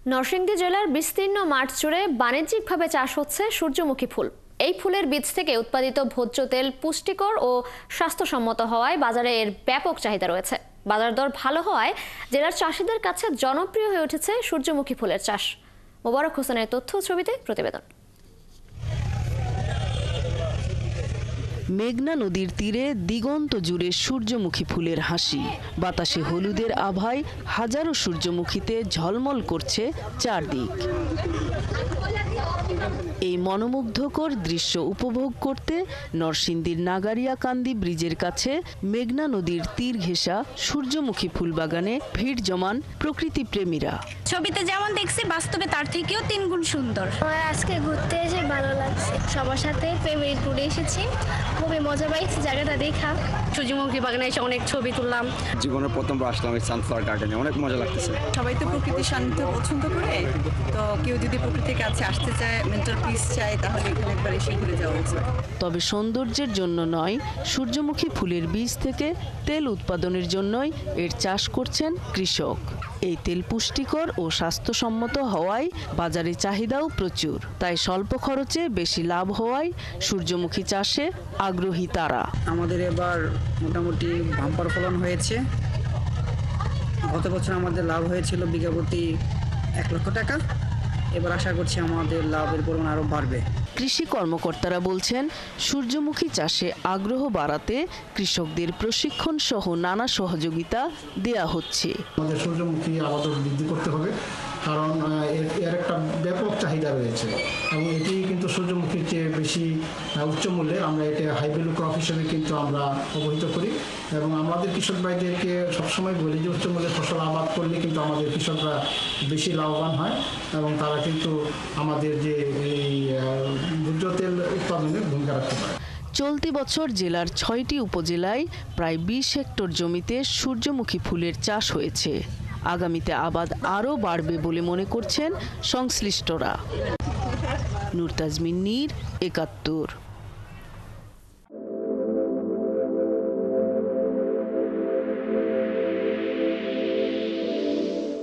নরসিংদী জেলার বিস্তীর্ণ মাঠ জুড়ে বাণিজ্যিকভাবে চাষ হচ্ছে সূর্যমুখী ফুল। এই ফুলের বীজ থেকে উৎপাদিত ভোজ্য তেল পুষ্টিকর ও স্বাস্থ্যসম্মত হওয়ায় বাজারে এর ব্যাপক চাহিদা রয়েছে। বাজার দর ভালো হওয়ায় জেলার চাষিদের কাছে জনপ্রিয় হয়ে উঠেছে সূর্যমুখী ফুলের চাষ। মোবারক হোসেনের তথ্য ছবিতে প্রতিবেদন। মেঘনা নদীর তীরে দিগন্ত জুড়ে সূর্যমুখী ফুলের হাসি। বাতাসে হলুদের আভায় হাজারো সূর্যমুখীতে ঝলমল করছে চারদিক। এই মনোমুগ্ধকর দৃশ্য উপভোগ করতে নরসিংদীর নাগারিয়াকান্দি ব্রিজের কাছে মেঘনা নদীর তীর ঘেঁষা সূর্যমুখী ফুলবাগানে ভিড় জমান প্রকৃতি প্রেমীরা। ছবিতে যেমন দেখছি বাস্তবে তার থেকেও 3 গুণ সুন্দর। আমার আজকে ঘুরতে এসে ভালো লাগছে। সবার সাথে ফ্যামিলি ট্যুরে এসেছি, খুবই মজা পাইছি জায়গাটা দেখা। সূর্যমুখী বাগানে এসে অনেক ছবি তুললাম। জীবনের প্রথমবার আসলাম এই সানফ্লাওয়ার গার্ডেনে, অনেক মজা লাগতেছে। সবাই তো প্রকৃতির সান্নিধ্য পছন্দ করে, তো কেউ যদি প্রকৃতির কাছে আসতে চায়, মেন্টাল পিস চায়, তাহলে এখানে একবার এসে ঘুরে যাওয়া উচিত। তবে সৌন্দর্যের জন্য নয়, সূর্যমুখী ফুলের বীজ থেকে তেল উৎপাদনের জন্যই এর চাষ করছেন কৃষক। এই তেল পুষ্টিকর ও স্বাস্থ্যসম্মত হওয়ায় বাজারে চাহিদাও প্রচুর। তাই স্বল্প খরচে বেশি লাভ হওয়ায় সূর্যমুখী চাষে আগ্রহী তারা। আমাদের এবার মোটামুটি বাম্পার ফলন হয়েছে। গত বছর আমাদের লাভ হয়েছিল বিঘা প্রতি 1 লক্ষ টাকা। এবার আশা করছি আমাদের লাভের পরিমাণ আরও বাড়বে। কৃষি কর্মকর্তারা বলছেন, সূর্যমুখী চাষে আগ্রহ বাড়াতে কৃষকদের প্রশিক্ষণ সহ নানা সহযোগিতা দেয়া হচ্ছে। আমাদের সূর্যমুখী আবাদ বৃদ্ধি করতে হবে, কারণ এর একটা ব্যাপক চাহিদা রয়েছে এবং এটি কিন্তু সূর্যমুখীর চেয়ে বেশি উচ্চ মূল্যে। আমরা এটা হাই ভ্যালু ক্রপ হিসেবে কিন্তু আমরা অবহিত করি এবং আমাদের কৃষক ভাইদেরকে সবসময় বলি যে উচ্চ মূল্যের ফসল আবাদ করলে কিন্তু আমাদের কৃষকরা বেশি লাভবান হয় এবং তারা কিন্তু আমাদের যে এই ভোজ্য তেল উৎপাদনে ভূমিকা রাখতে পারে। চলতি বছর জেলার 6টি উপজেলায় প্রায় 20 হেক্টর জমিতে সূর্যমুখী ফুলের চাষ হয়েছে। আগামীতে আবাদ আরও বাড়বে বলে মনে করছেন সংশ্লিষ্টরা। নূর তাজমিন নীর, ৭১।